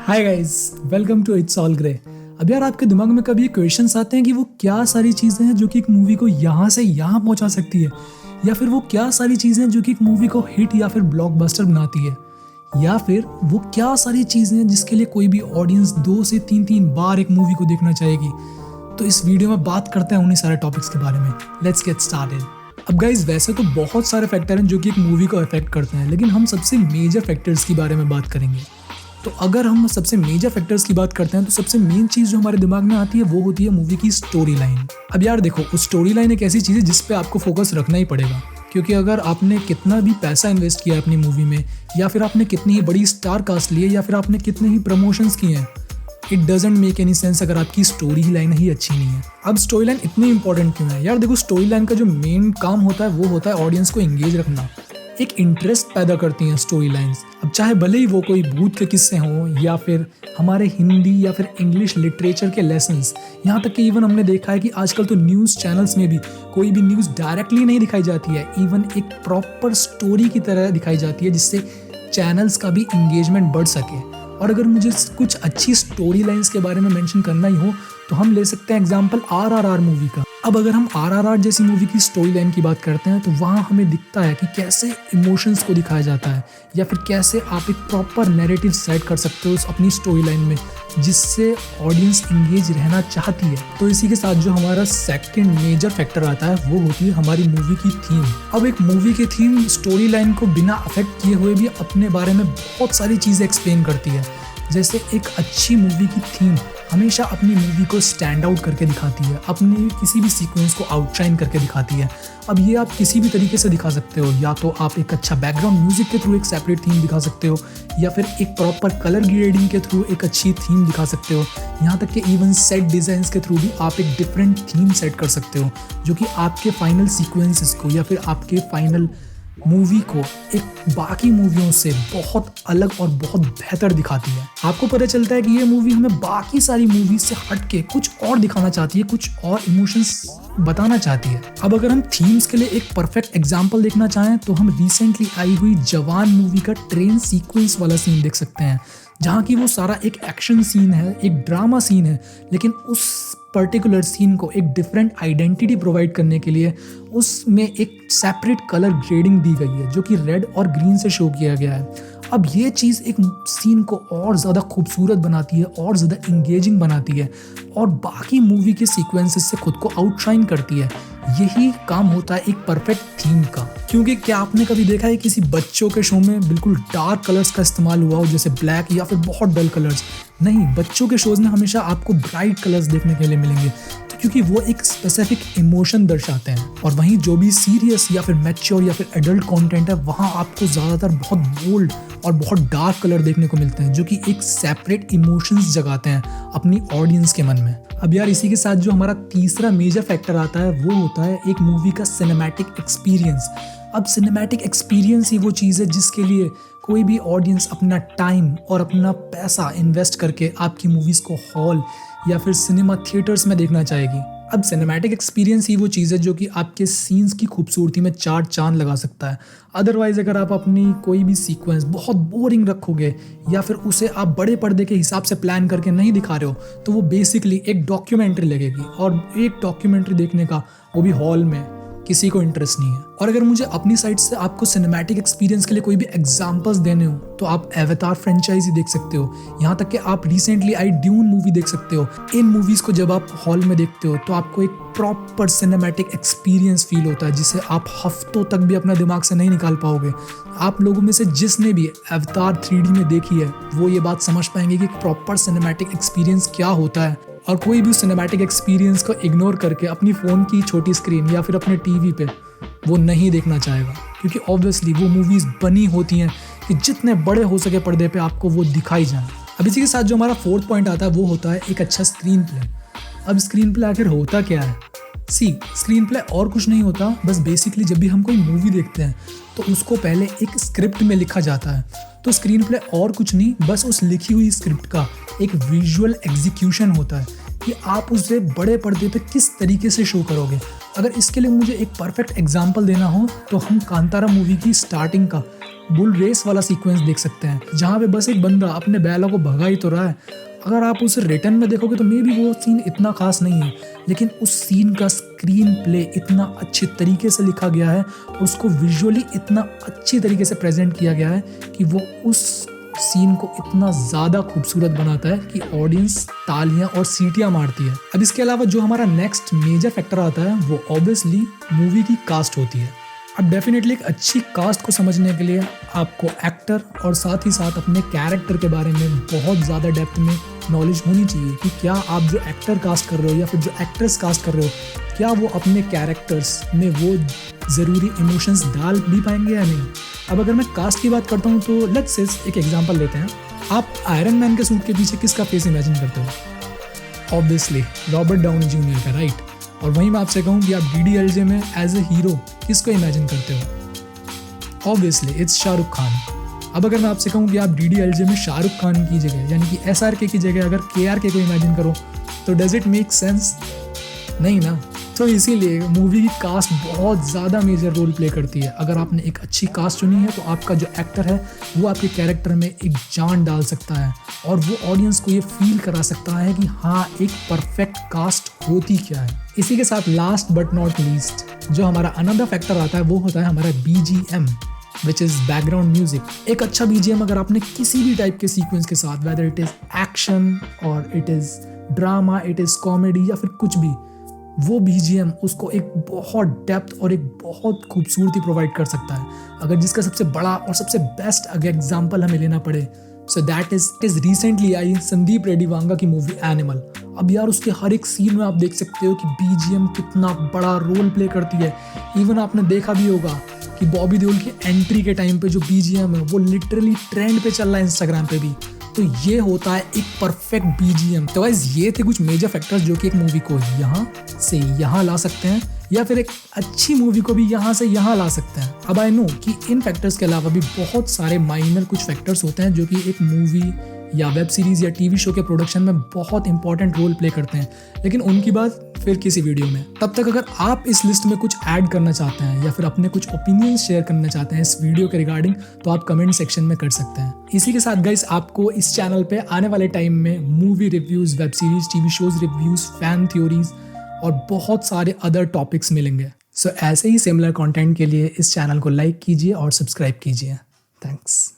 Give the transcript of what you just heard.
Hi guys, welcome to it's all grey. अब यार आपके दिमाग में कभी क्वेश्चंस आते हैं कि वो क्या सारी चीज़ें हैं जो कि एक मूवी को यहाँ से यहाँ पहुँचा सकती है, या फिर वो क्या सारी चीज़ें हैं जो कि एक मूवी को हिट या फिर ब्लॉकबस्टर बनाती है, या फिर वो क्या सारी चीज़ें हैं जिसके लिए कोई भी ऑडियंस 2 से 3 बार एक मूवी को देखना चाहेगी। तो इस वीडियो में बात करते हैं उन्हीं सारे टॉपिक्स के बारे में। Let's get started. अब गाइज वैसे तो बहुत सारे फैक्टर हैं जो कि एक मूवी को अफेक्ट करते हैं, लेकिन हम सबसे मेजर फैक्टर्स के बारे में बात करेंगे। तो अगर हम सबसे मेजर फैक्टर्स की बात करते हैं तो सबसे मेन चीज़ जो हमारे दिमाग में आती है वो होती है मूवी की स्टोरी लाइन। अब यार देखो, उस स्टोरी लाइन एक ऐसी चीज़ है जिस पे आपको फोकस रखना ही पड़ेगा, क्योंकि अगर आपने कितना भी पैसा इन्वेस्ट किया है अपनी मूवी में, या फिर आपने कितनी ही बड़ी स्टार कास्ट ली है, या फिर आपने कितने ही प्रमोशंस किए हैं, it doesn't make any sense अगर आपकी स्टोरी लाइन ही अच्छी नहीं है। अब स्टोरी लाइन इतनी इंपॉर्टेंट क्यों है यार? देखो, स्टोरी लाइन का जो मेन काम होता है वो होता है ऑडियंस को एंगेज रखना। एक इंटरेस्ट पैदा करती हैं स्टोरी लाइन्स। अब चाहे भले ही वो कोई भूत के किस्से हों, या फिर हमारे हिंदी या फिर इंग्लिश लिटरेचर के लेसन्स, यहाँ तक कि इवन हमने देखा है कि आजकल तो न्यूज़ चैनल्स में भी कोई भी न्यूज़ डायरेक्टली नहीं दिखाई जाती है, इवन एक प्रॉपर स्टोरी की तरह दिखाई जाती है जिससे चैनल्स का भी इंगेजमेंट बढ़ सके। और अगर मुझे कुछ अच्छी स्टोरी लाइन्स के बारे में मेंशन करना ही हो तो हम ले सकते हैं एग्जांपल RRR मूवी का। अब अगर हम RRR जैसी मूवी की स्टोरी लाइन की बात करते हैं तो वहाँ हमें दिखता है कि कैसे इमोशंस को दिखाया जाता है, या फिर कैसे आप एक प्रॉपर नैरेटिव सेट कर सकते हो उस अपनी स्टोरी लाइन में, जिससे ऑडियंस इंगेज रहना चाहती है। तो इसी के साथ जो हमारा सेकंड मेजर फैक्टर आता है वो होती है हमारी मूवी की थीम। अब एक मूवी की थीम स्टोरी लाइन को बिना अफेक्ट किए हुए भी अपने बारे में बहुत सारी चीज़ें एक्सप्लेन करती है। जैसे एक अच्छी मूवी की थीम हमेशा अपनी मूवी को स्टैंड आउट करके दिखाती है, अपनी किसी भी सीक्वेंस को आउटशाइन करके दिखाती है। अब ये आप किसी भी तरीके से दिखा सकते हो, या तो आप एक अच्छा बैकग्राउंड म्यूजिक के थ्रू एक सेपरेट थीम दिखा सकते हो, या फिर एक प्रॉपर कलर ग्रेडिंग के थ्रू एक अच्छी थीम दिखा सकते हो, यहाँ तक कि इवन सेट डिज़ाइंस के थ्रू भी आप एक डिफरेंट थीम सेट कर सकते हो, जो कि आपके फाइनल सीक्वेंसेस को या फिर आपके फाइनल मूवी को एक बाकी मूवियों से बहुत अलग और बहुत बेहतर दिखाती है। आपको पता चलता है कि ये मूवी हमें बाकी सारी मूवीज से हट के कुछ और दिखाना चाहती है, कुछ और इमोशंस बताना चाहती है। अब अगर हम थीम्स के लिए एक परफेक्ट एग्जांपल देखना चाहें तो हम रिसेंटली आई हुई जवान मूवी का ट्रेन सीक्वेंस वाला सीन देख सकते हैं, जहाँ की वो सारा एक एक्शन सीन है, एक ड्रामा सीन है, लेकिन उस पर्टिकुलर सीन को एक डिफरेंट आइडेंटिटी प्रोवाइड करने के लिए उसमें एक सेपरेट कलर ग्रेडिंग दी गई है, जो कि रेड और ग्रीन से शो किया गया है। अब ये चीज़ एक सीन को और ज़्यादा खूबसूरत बनाती है, और ज़्यादा इंगेजिंग बनाती है, और बाकी मूवी के सीक्वेंसेस से खुद को आउटशाइन करती है। यही काम होता है एक परफेक्ट थीम का। क्योंकि क्या आपने कभी देखा है किसी बच्चों के शो में बिल्कुल डार्क कलर्स का इस्तेमाल हुआ हो, जैसे ब्लैक या फिर बहुत डल कलर्स? नहीं, बच्चों के शोज में हमेशा आपको ब्राइट कलर्स देखने के लिए मिलेंगे, तो क्योंकि वो एक स्पेसिफिक इमोशन दर्शाते हैं। और वहीं जो भी सीरियस या फिर मैच्योर या फिर एडल्ट कंटेंट है, वहाँ आपको ज़्यादातर बहुत बोल्ड और बहुत डार्क कलर देखने को मिलते हैं, जो कि एक सेपरेट इमोशंस जगाते हैं अपनी ऑडियंस के मन में। अब यार इसी के साथ जो हमारा तीसरा मेजर फैक्टर आता है वो होता है एक मूवी का सिनेमैटिक एक्सपीरियंस। अब सिनेमैटिक एक्सपीरियंस ही वो चीज़ है जिसके लिए कोई भी ऑडियंस अपना टाइम और अपना पैसा इन्वेस्ट करके आपकी मूवीज़ को हॉल या फिर सिनेमा थिएटर्स में देखना चाहेगी। अब सिनेमैटिक एक्सपीरियंस ही वो चीज़ है जो कि आपके सीन्स की खूबसूरती में चार चांद लगा सकता है। अदरवाइज़ अगर आप अपनी कोई भी सीक्वेंस बहुत बोरिंग रखोगे, या फिर उसे आप बड़े पर्दे के हिसाब से प्लान करके नहीं दिखा रहे हो, तो वो बेसिकली एक डॉक्यूमेंट्री लगेगी, और एक डॉक्यूमेंट्री देखने का वो भी हॉल में किसी को इंटरेस्ट नहीं है। और अगर मुझे अपनी साइड से आपको सिनेमैटिक एक्सपीरियंस के लिए कोई भी एग्जांपल्स देने हो तो आप एवेटार फ्रेंचाइजी देख सकते हो, यहाँ तक कि आप रिसेंटली आई ड्यून मूवी देख सकते हो। इन मूवीज़ को जब आप हॉल में देखते हो तो आपको एक प्रॉपर सिनेमैटिक एक्सपीरियंस फील होता है, जिसे आप हफ्तों तक भी अपने दिमाग से नहीं निकाल पाओगे। आप लोगों में से जिसने भी एवेटार 3D में देखी है वो ये बात समझ पाएंगे कि प्रॉपर सिनेमैटिक एक्सपीरियंस क्या होता है। और कोई भी सिनेमैटिक एक्सपीरियंस को इग्नोर करके अपनी फ़ोन की छोटी स्क्रीन या फिर अपने टीवी पे वो नहीं देखना चाहेगा, क्योंकि ऑब्वियसली वो मूवीज़ बनी होती हैं कि जितने बड़े हो सके पर्दे पे आपको वो दिखाई जाए। अब इसी के साथ जो हमारा फोर्थ पॉइंट आता है वो होता है एक अच्छा स्क्रीन प्ले। अब स्क्रीन प्ले आखिर होता क्या है? स्क्रीन प्ले और कुछ नहीं होता, बस बेसिकली जब भी हम कोई मूवी देखते हैं तो उसको पहले एक स्क्रिप्ट में लिखा जाता है। तो स्क्रीन प्ले और कुछ नहीं, बस उस लिखी हुई स्क्रिप्ट का एक विजुअल एग्जीक्यूशन होता है कि आप उसे बड़े पर्दे पे किस तरीके से शो करोगे। अगर इसके लिए मुझे एक परफेक्ट एग्जांपल देना हो तो हम कांतारा मूवी की स्टार्टिंग का बुल रेस वाला सीक्वेंस देख सकते हैं, जहाँ पे बस एक बंदा अपने बैलों को भगा ही तो रहा है। अगर आप उसे रिटर्न में देखोगे तो मे बी वो सीन इतना खास नहीं है, लेकिन उस सीन का स्क्रीन प्ले इतना अच्छे तरीके से लिखा गया है, उसको विजुअली इतना अच्छी तरीके से प्रेजेंट किया गया है कि वो उस सीन को इतना ज़्यादा खूबसूरत बनाता है कि ऑडियंस तालियां और सीटियां मारती है। अब इसके अलावा जो हमारा नेक्स्ट मेजर फैक्टर आता है वो ऑब्वियसली मूवी की कास्ट होती है। अब डेफिनेटली एक अच्छी कास्ट को समझने के लिए आपको एक्टर और साथ ही साथ अपने कैरेक्टर के बारे में बहुत ज़्यादा डेप्थ में नॉलेज होनी चाहिए कि क्या आप जो एक्टर कास्ट कर रहे हो या फिर जो एक्ट्रेस कास्ट कर रहे हो, क्या वो अपने कैरेक्टर्स में वो ज़रूरी इमोशंस डाल भी पाएंगे या नहीं। अब अगर मैं कास्ट की बात करता हूँ तो लेट्स से एक एग्जांपल लेते हैं। आप आयरन मैन के सूट के पीछे किसका फेस इमेजिन करते हो? ऑब्वियसली रॉबर्ट डाउनी जूनियर का, राइट। और वहीं मैं आपसे कहूँ कि आप DDLJ में एज ए हीरो किसको इमेजिन करते हो? Obviously it's Shahrukh Khan. अब अगर मैं आपसे कहूँ कि आप DDLJ में शाहरुख खान की जगह यानी कि SRK की जगह अगर KRK को इमेजिन करो तो डज इट मेक सेंस? नहीं ना। तो इसीलिए मूवी की कास्ट बहुत ज़्यादा मेजर रोल प्ले करती है। अगर आपने एक अच्छी कास्ट चुनी है तो आपका जो एक्टर है वो आपके कैरेक्टर में एक जान डाल सकता है और वो ऑडियंस को ये फील करा सकता है कि हाँ, एक परफेक्ट कास्ट होती क्या है। इसी के साथ लास्ट बट नॉट लीस्ट जो हमारा अनदर फैक्टर आता है वो होता है हमारा BGM, which is background music. एक अच्छा BGM अगर आपने किसी भी टाइप के सीक्वेंस के साथ, वेदर इट इज़ एक्शन और it is drama, it is comedy या फिर कुछ भी, वो BGM उसको एक बहुत डेप्थ और एक बहुत खूबसूरती प्रोवाइड कर सकता है। अगर जिसका सबसे बड़ा और सबसे बेस्ट अगर एग्जाम्पल हमें लेना पड़े सो दैट इज रिसेंटली आई संदीप रेड्डी वांगा की मूवी एनिमल। अब यार उसके हर एक सीन में आप देख सकते हो कि BGM कितना बड़ा रोल प्ले करती है। इवन आपने देखा भी होगा कि बॉबी देओल की एंट्री के टाइम पे जो BGM है वो लिटरली ट्रेंड पे चल रहा है इंस्टाग्राम पे भी। तो ये होता है एक परफेक्ट BGM। तो गाइस ये थे कुछ मेजर फैक्टर्स जो कि एक मूवी को यहाँ से यहाँ ला सकते हैं या फिर एक अच्छी मूवी को भी यहाँ से यहाँ ला सकते हैं। अब आई नो कि इन फैक्टर्स के अलावा भी बहुत सारे माइनर कुछ फैक्टर्स होते हैं जो कि एक मूवी या वेब सीरीज़ या TV शो के प्रोडक्शन में बहुत इंपॉर्टेंट रोल प्ले करते हैं, लेकिन उनकी बात फिर किसी वीडियो में। तब तक अगर आप इस लिस्ट में कुछ ऐड करना चाहते हैं या फिर अपने कुछ ओपिनियंस शेयर करना चाहते हैं इस वीडियो के रिगार्डिंग तो आप कमेंट सेक्शन में कर सकते हैं। इसी के साथ गाइस आपको इस चैनल पे आने वाले टाइम में movie reviews, web series, TV shows reviews, fan theories और बहुत सारे अदर टॉपिक्स मिलेंगे। सो ऐसे ही सिमिलर कंटेंट के लिए इस चैनल को लाइक कीजिए और सब्सक्राइब कीजिए। थैंक्स।